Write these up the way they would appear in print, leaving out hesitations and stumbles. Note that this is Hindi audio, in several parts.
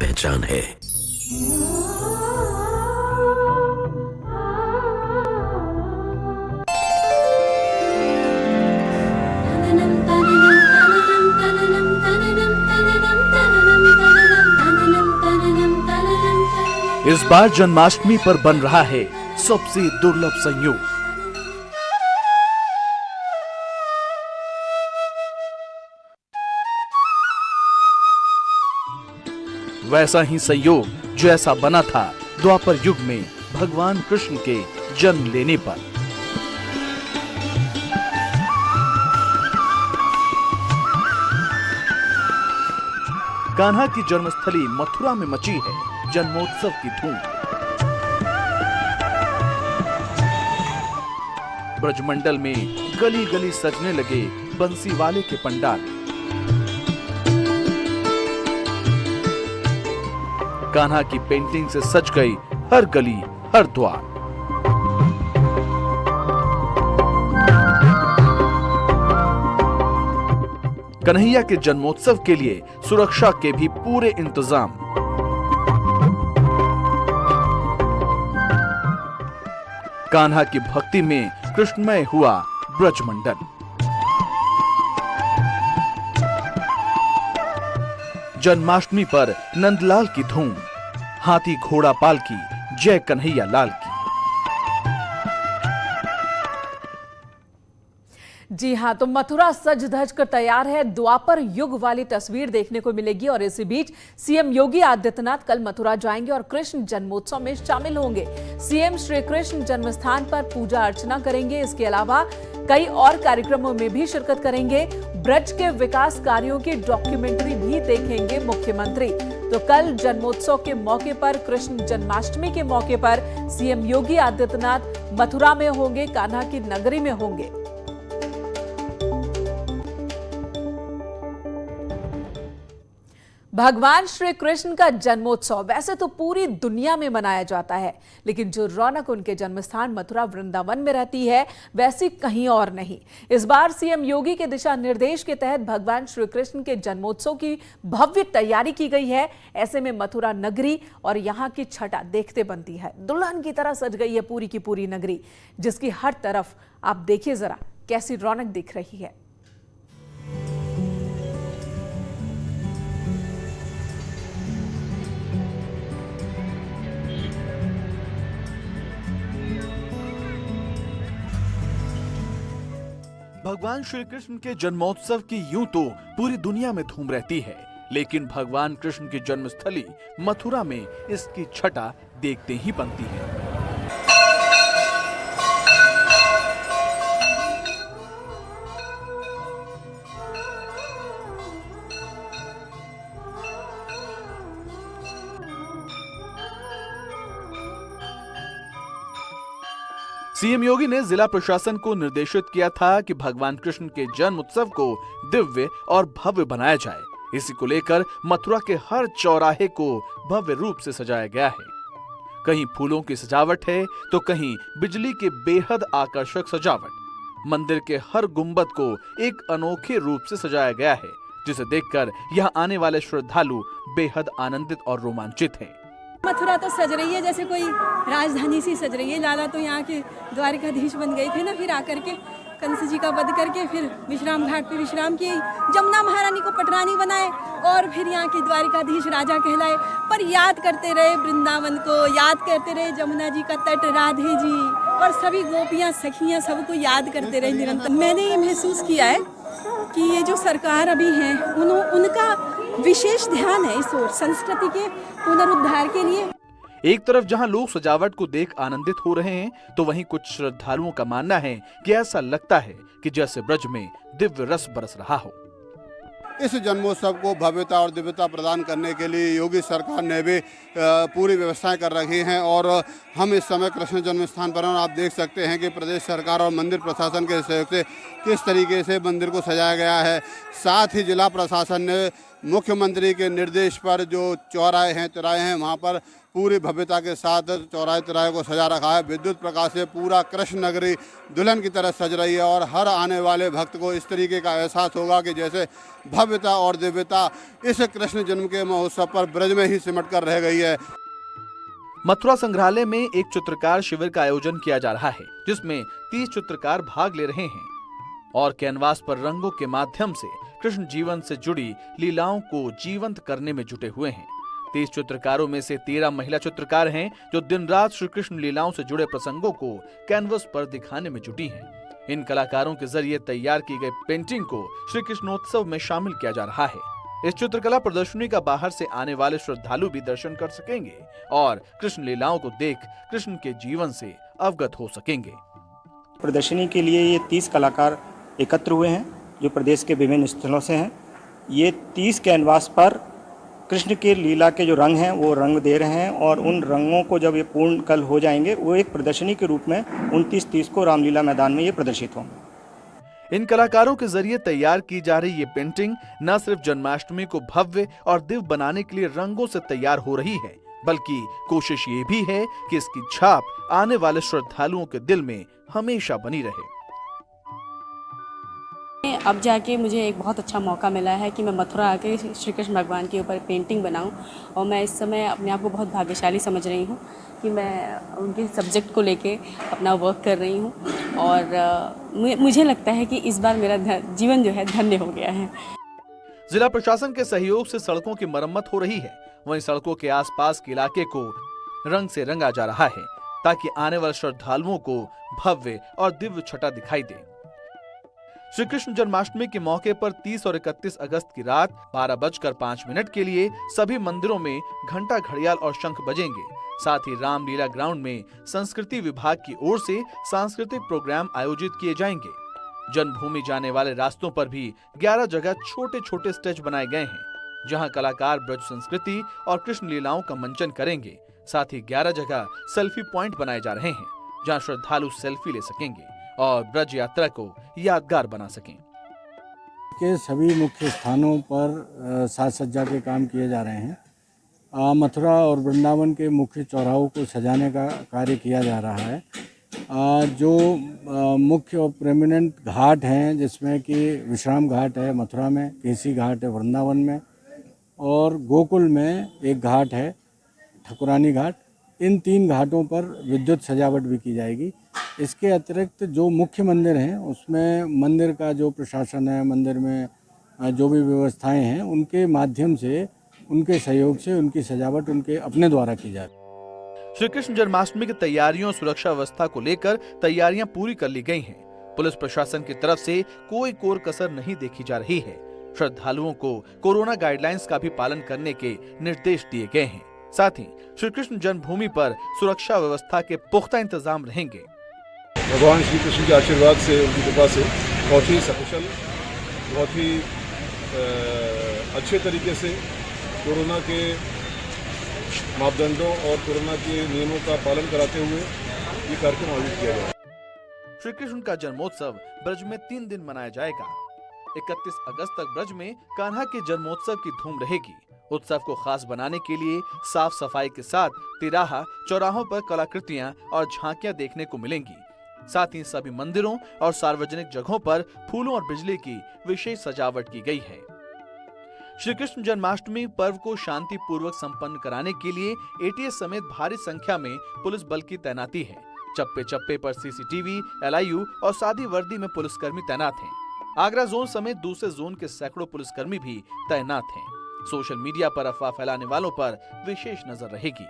पहचान है। इस बार जन्माष्टमी पर बन रहा है सबसे दुर्लभ संयोग। वैसा ही संयोग जो ऐसा बना था द्वापर युग में भगवान कृष्ण के जन्म लेने पर। कान्हा की जन्मस्थली मथुरा में मची है जन्मोत्सव की धूम। ब्रजमंडल में गली गली सजने लगे बंसी वाले के पंडाल। कान्हा की पेंटिंग से सज गई हर गली हर द्वार। कन्हैया के जन्मोत्सव के लिए सुरक्षा के भी पूरे इंतजाम। कान्हा की भक्ति में कृष्णमय हुआ ब्रजमंडल। जन्माष्टमी पर नंदलाल की धूम, हाथी घोड़ा पालकी, जय कन्हैया लाल की। जी हां, तो मथुरा सज धज कर तैयार है। द्वापर युग वाली तस्वीर देखने को मिलेगी और इसी बीच सीएम योगी आदित्यनाथ कल मथुरा जाएंगे और कृष्ण जन्मोत्सव में शामिल होंगे। सीएम श्री कृष्ण जन्मस्थान पर पूजा अर्चना करेंगे। इसके अलावा कई और कार्यक्रमों में भी शिरकत करेंगे। ब्रज के विकास कार्यों की डॉक्यूमेंट्री भी देखेंगे मुख्यमंत्री। तो कल जन्मोत्सव के मौके पर, कृष्ण जन्माष्टमी के मौके पर सीएम योगी आदित्यनाथ मथुरा में होंगे, कान्हा की नगरी में होंगे। भगवान श्री कृष्ण का जन्मोत्सव वैसे तो पूरी दुनिया में मनाया जाता है, लेकिन जो रौनक उनके जन्मस्थान मथुरा वृंदावन में रहती है वैसी कहीं और नहीं। इस बार सीएम योगी के दिशा निर्देश के तहत भगवान श्री कृष्ण के जन्मोत्सव की भव्य तैयारी की गई है। ऐसे में मथुरा नगरी और यहाँ की छटा देखते बनती है। दुल्हन की तरह सज गई है पूरी की पूरी नगरी, जिसकी हर तरफ आप देखिए जरा कैसी रौनक दिख रही है। भगवान श्री कृष्ण के जन्मोत्सव की यूं तो पूरी दुनिया में धूम रहती है, लेकिन भगवान कृष्ण की जन्मस्थली मथुरा में इसकी छटा देखते ही बनती है। सीएम योगी ने जिला प्रशासन को निर्देशित किया था कि भगवान कृष्ण के जन्म उत्सव को दिव्य और भव्य बनाया जाए। इसी को लेकर मथुरा के हर चौराहे को भव्य रूप से सजाया गया है। कहीं फूलों की सजावट है तो कहीं बिजली के बेहद आकर्षक सजावट। मंदिर के हर गुंबद को एक अनोखे रूप से सजाया गया है, जिसे देखकर यहाँ आने वाले श्रद्धालु बेहद आनंदित और रोमांचित हैं। मथुरा तो सज रही है जैसे कोई राजधानी सी सज रही है। लाला तो यहाँ के द्वारिकाधीश बन गए थे ना, फिर आकर के कंस जी का वध करके फिर विश्राम घाट पे विश्राम किए, जमुना महारानी को पटरानी बनाए और फिर यहाँ के द्वारिकाधीश राजा कहलाए। पर याद करते रहे वृंदावन को, याद करते रहे जमुना जी का तट, राधे जी और सभी गोपियाँ सखियाँ सबको याद करते रहे निरंतर। मैंने ये महसूस किया है कि ये जो सरकार अभी है उनका विशेष ध्यान है इस ओर, संस्कृति के पुनरुद्धार के लिए। एक तरफ जहां लोग सजावट को देख आनंदित हो रहे हैं, तो वहीं कुछ श्रद्धालुओं का मानना है कि ऐसा लगता है कि जैसे ब्रज में दिव्य रस बरस रहा हो। इस जन्मोत्सव को भव्यता और दिव्यता प्रदान करने के लिए योगी सरकार ने भी पूरी व्यवस्थाएं कर रखी हैं और हम इस समय कृष्ण जन्म स्थान पर हैं। आप देख सकते हैं कि प्रदेश सरकार और मंदिर प्रशासन के सहयोग से किस तरीके से मंदिर को सजाया गया है। साथ ही जिला प्रशासन ने मुख्यमंत्री के निर्देश पर जो चौराहे हैं वहाँ पर पूरी भव्यता के साथ चौराहे को सजा रखा है। विद्युत प्रकाश से पूरा कृष्ण नगरी दुल्हन की तरह सज रही है और हर आने वाले भक्त को इस तरीके का एहसास होगा कि जैसे भव्यता और दिव्यता इस कृष्ण जन्म के महोत्सव पर ब्रज में ही सिमट कर रह गई है। मथुरा संग्रहालय में एक चित्रकार शिविर का आयोजन किया जा रहा है, जिसमें 30 चित्रकार भाग ले रहे हैं और कैनवास पर रंगों के माध्यम से कृष्ण जीवन से जुड़ी लीलाओं को जीवंत करने में जुटे हुए हैं। 30 चित्रकारों में से 13 महिला चित्रकार हैं, जो दिन रात श्री कृष्ण लीलाओं से जुड़े प्रसंगों को कैनवस पर दिखाने में जुटी हैं। इन कलाकारों के जरिए तैयार की गई पेंटिंग को श्री कृष्णोत्सव में शामिल किया जा रहा है। इस चित्रकला प्रदर्शनी का बाहर से आने वाले श्रद्धालु भी दर्शन कर सकेंगे और कृष्ण लीलाओं को देख कृष्ण के जीवन से अवगत हो सकेंगे। प्रदर्शनी के लिए ये 30 कलाकार एकत्र हुए हैं, जो प्रदेश के विभिन्न स्थलों से हैं। ये 30 कैनवास पर कृष्ण के लीला के जो रंग हैं वो रंग दे रहे हैं और उन रंगों को जब ये पूर्ण कल हो जाएंगे, वो एक प्रदर्शनी के रूप में 29-30 को रामलीला मैदान में ये प्रदर्शित होंगे। इन कलाकारों के जरिए तैयार की जा रही ये पेंटिंग न सिर्फ जन्माष्टमी को भव्य और दिव्य बनाने के लिए रंगों से तैयार हो रही है, बल्कि कोशिश ये भी है कि इसकी छाप आने वाले श्रद्धालुओं के दिल में हमेशा बनी रहे। अब जाके मुझे एक बहुत अच्छा मौका मिला है कि मैं मथुरा आके श्री कृष्ण भगवान के ऊपर पेंटिंग बनाऊं और मैं इस समय अपने आप को बहुत भाग्यशाली समझ रही हूं कि मैं उनके सब्जेक्ट को लेके अपना वर्क कर रही हूं और मुझे लगता है कि इस बार मेरा जीवन जो है धन्य हो गया है। जिला प्रशासन के सहयोग से सड़कों की मरम्मत हो रही है, वहीं सड़कों के आसपास के इलाके को रंग से रंगा जा रहा है ताकि आने वाले श्रद्धालुओं को भव्य और दिव्य छटा दिखाई दे। श्री कृष्ण जन्माष्टमी के मौके पर 30 और 31 अगस्त की रात 12:05 के लिए सभी मंदिरों में घंटा, घड़ियाल और शंख बजेंगे। साथ ही रामलीला ग्राउंड में संस्कृति विभाग की ओर से सांस्कृतिक प्रोग्राम आयोजित किए जाएंगे। जन्मभूमि जाने वाले रास्तों पर भी 11 जगह छोटे छोटे स्टेज बनाए गए हैं, जहां कलाकार ब्रज संस्कृति और कृष्ण लीलाओं का मंचन करेंगे। साथ ही 11 जगह सेल्फी पॉइंट बनाए जा रहे हैं, जहां श्रद्धालु सेल्फी ले सकेंगे और ब्रज यात्रा को यादगार बना सकें। के सभी मुख्य स्थानों पर साज सज्जा के काम किए जा रहे हैं। मथुरा और वृंदावन के मुख्य चौराहों को सजाने का कार्य किया जा रहा है। जो मुख्य और प्रेमिनेंट घाट हैं, जिसमें कि विश्राम घाट है मथुरा में, केसी घाट है वृंदावन में और गोकुल में एक घाट है ठकुरानी घाट। इन 3 घाटों पर विद्युत सजावट भी की जाएगी। इसके अतिरिक्त जो मुख्य मंदिर हैं उसमें मंदिर का जो प्रशासन है, मंदिर में जो भी व्यवस्थाएं हैं, उनके माध्यम से, उनके सहयोग से उनकी सजावट उनके अपने द्वारा की जाए। श्री कृष्ण जन्माष्टमी की तैयारियों और सुरक्षा व्यवस्था को लेकर तैयारियां पूरी कर ली गई हैं। पुलिस प्रशासन की तरफ से कोई कोर कसर नहीं देखी जा रही है। श्रद्धालुओं को कोरोना गाइडलाइंस का भी पालन करने के निर्देश दिए गए हैं। साथ ही श्री कृष्ण जन्मभूमि पर सुरक्षा व्यवस्था के पुख्ता इंतजाम रहेंगे। भगवान श्री कृष्ण के आशीर्वाद से, उनकी कृपा से बहुत ही सकुशल, बहुत ही अच्छे तरीके से कोरोना के मापदंडों और कोरोना के नियमों का पालन कराते हुए ये कार्यक्रम आयोजित किया गया। श्री कृष्ण का जन्मोत्सव ब्रज में 3 दिन मनाया जाएगा। 31 अगस्त तक ब्रज में कान्हा के जन्मोत्सव की धूम रहेगी। उत्सव को खास बनाने के लिए साफ सफाई के साथ तिराहा, चौराहों पर कलाकृतियां और झांकियां देखने को मिलेंगी। साथ ही सभी मंदिरों और सार्वजनिक जगहों पर फूलों और बिजली की विशेष सजावट की गई है। श्री कृष्ण जन्माष्टमी पर्व को शांति पूर्वक संपन्न कराने के लिए एटीएस समेत भारी संख्या में पुलिस बल की तैनाती है। चप्पे चप्पे पर सीसीटीवी, एलआईयू और सादी वर्दी में पुलिसकर्मी तैनात हैं। आगरा जोन समेत दूसरे जोन के सैकड़ों पुलिसकर्मी भी तैनात हैं। सोशल मीडिया पर अफवाह फैलाने वालों पर विशेष नजर रहेगी।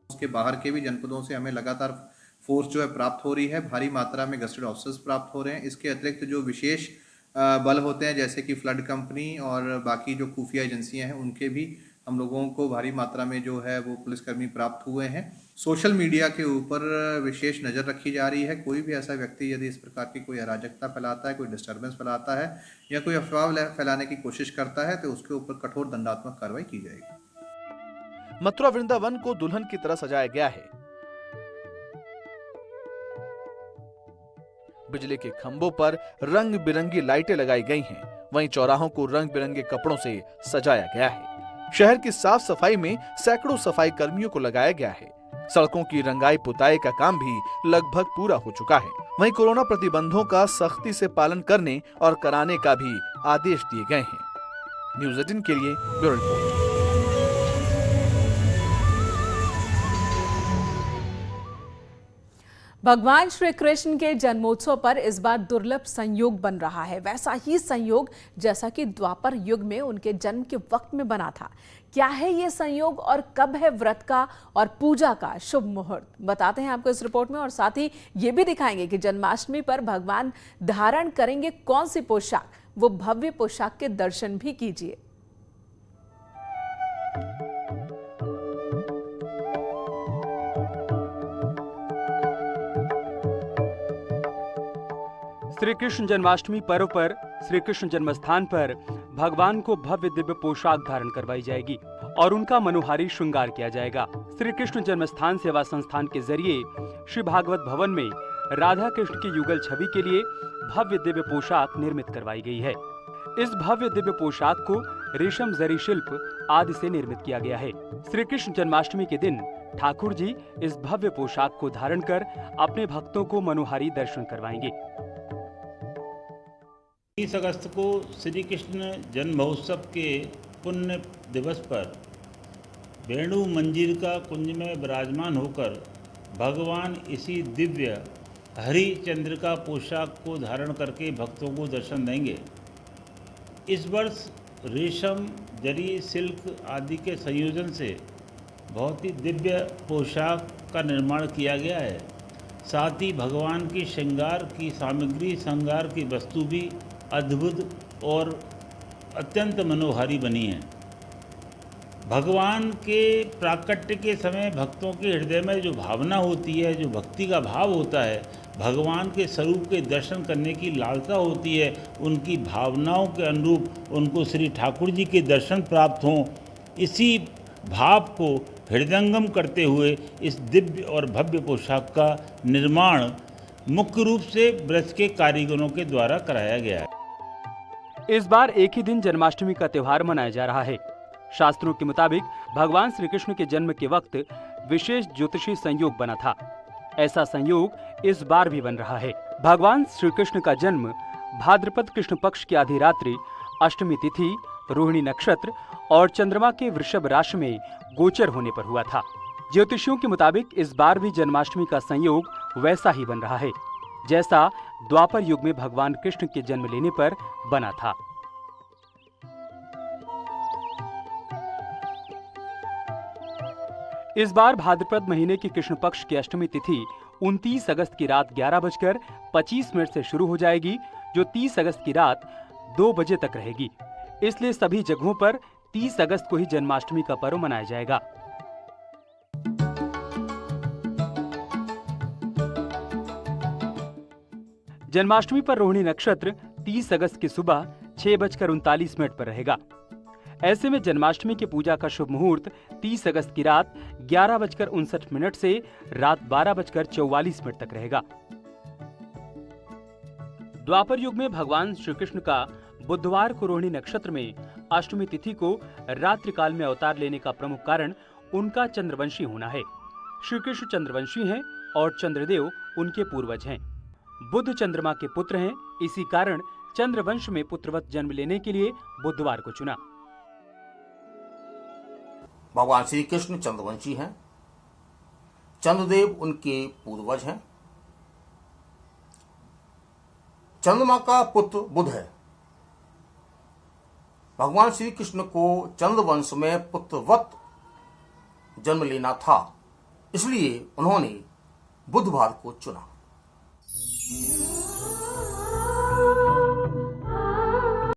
उसके बाहर के भी जनपदों से हमें लगातार फोर्स जो है प्राप्त हो रही है, भारी मात्रा में गस्टेड ऑफिसर्स प्राप्त हो रहे हैं। इसके अतिरिक्त जो विशेष बल होते हैं, जैसे कि फ्लड कंपनी और बाकी जो खुफिया एजेंसियां हैं, उनके भी हम लोगों को भारी मात्रा में जो है वो पुलिसकर्मी प्राप्त हुए हैं। सोशल मीडिया के ऊपर विशेष नज़र रखी जा रही है। कोई भी ऐसा व्यक्ति यदि इस प्रकार की कोई अराजकता फैलाता है, कोई डिस्टर्बेंस फैलाता है या कोई अफवाह फैलाने की कोशिश करता है, तो उसके ऊपर कठोर दंडात्मक कार्रवाई की जाएगी। मथुरा वृंदावन को दुल्हन की तरह सजाया गया है। बिजली के खंभों पर रंग बिरंगी लाइटें लगाई गई हैं वहीं चौराहों को रंग बिरंगे कपड़ों से सजाया गया है। शहर की साफ सफाई में सैकड़ों सफाई कर्मियों को लगाया गया है। सड़कों की रंगाई पुताई का काम भी लगभग पूरा हो चुका है। वहीं कोरोना प्रतिबंधों का सख्ती से पालन करने और कराने का भी आदेश दिए गए हैं। न्यूज़ 18 के लिए ब्यूरो रिपोर्ट। भगवान श्री कृष्ण के जन्मोत्सव पर इस बार दुर्लभ संयोग बन रहा है। वैसा ही संयोग जैसा कि द्वापर युग में उनके जन्म के वक्त में बना था। क्या है ये संयोग और कब है व्रत का और पूजा का शुभ मुहूर्त, बताते हैं आपको इस रिपोर्ट में। और साथ ही ये भी दिखाएंगे कि जन्माष्टमी पर भगवान धारण करेंगे कौन सी पोशाक। वो भव्य पोशाक के दर्शन भी कीजिए। श्री कृष्ण जन्माष्टमी पर्व पर श्री कृष्ण जन्मस्थान पर भगवान को भव्य दिव्य पोशाक धारण करवाई जाएगी और उनका मनोहारी श्रृंगार किया जाएगा। श्री कृष्ण जन्मस्थान सेवा संस्थान के जरिए श्री भागवत भवन में राधा कृष्ण की युगल छवि के लिए भव्य दिव्य पोशाक निर्मित करवाई गई है। इस भव्य दिव्य पोशाक को रेशम जरी शिल्प आदि से निर्मित किया गया है। श्री कृष्ण जन्माष्टमी के दिन ठाकुर जी इस भव्य पोशाक को धारण कर अपने भक्तों को मनोहारी दर्शन करवाएंगे। 30 अगस्त को श्री कृष्ण जन्म महोत्सव के पुण्य दिवस पर वेणु मंजीरिका कुंज में विराजमान होकर भगवान इसी दिव्य हरि चंद्रिका पोशाक को धारण करके भक्तों को दर्शन देंगे। इस वर्ष रेशम, जरी, सिल्क आदि के संयोजन से बहुत ही दिव्य पोशाक का निर्माण किया गया है। साथ ही भगवान की श्रृंगार की सामग्री, श्रृंगार की वस्तु भी अद्भुत और अत्यंत मनोहारी बनी है। भगवान के प्राकट्य के समय भक्तों के हृदय में जो भावना होती है, जो भक्ति का भाव होता है, भगवान के स्वरूप के दर्शन करने की लालसा होती है, उनकी भावनाओं के अनुरूप उनको श्री ठाकुर जी के दर्शन प्राप्त हों, इसी भाव को हृदयंगम करते हुए इस दिव्य और भव्य पोशाक का निर्माण मुख्य रूप से ब्रज के कारीगरों के द्वारा कराया गया है। इस बार एक ही दिन जन्माष्टमी का त्योहार मनाया जा रहा है। शास्त्रों के मुताबिक भगवान श्री कृष्ण के जन्म के वक्त विशेष ज्योतिषी संयोग बना था। ऐसा संयोग इस बार भी बन रहा है। भगवान श्री कृष्ण का जन्म भाद्रपद कृष्ण पक्ष की आधी रात्रि, अष्टमी तिथि, रोहिणी नक्षत्र और चंद्रमा के वृषभ राशि में गोचर होने पर हुआ था। ज्योतिषियों के मुताबिक इस बार भी जन्माष्टमी का संयोग वैसा ही बन रहा है जैसा द्वापर युग में भगवान कृष्ण के जन्म लेने पर बना था। इस बार भाद्रपद महीने की कृष्ण पक्ष की अष्टमी तिथि 29 अगस्त की रात 11:25 से शुरू हो जाएगी, जो 30 अगस्त की रात 2 बजे तक रहेगी। इसलिए सभी जगहों पर 30 अगस्त को ही जन्माष्टमी का पर्व मनाया जाएगा। जन्माष्टमी पर रोहिणी नक्षत्र 30 अगस्त की सुबह 6:39 पर रहेगा। ऐसे में जन्माष्टमी की पूजा का शुभ मुहूर्त 30 अगस्त की रात 11:59 से रात 12:44 तक रहेगा। द्वापर युग में भगवान श्री कृष्ण का बुधवार को रोहिणी नक्षत्र में अष्टमी तिथि को रात्रि काल में अवतार लेने का प्रमुख कारण उनका चंद्रवंशी होना है। श्री कृष्ण चंद्रवंशी हैं और चंद्रदेव उनके पूर्वज हैं। बुध चंद्रमा के पुत्र हैं, इसी कारण चंद्रवंश में पुत्रवत जन्म लेने के लिए बुधवार को चुना। भगवान श्री कृष्ण चंद्रवंशी हैं, चंद्रदेव उनके पूर्वज हैं। चंद्रमा का पुत्र बुध है। भगवान श्री कृष्ण को चंद्रवंश में पुत्रवत जन्म लेना था, इसलिए उन्होंने बुधवार को चुना।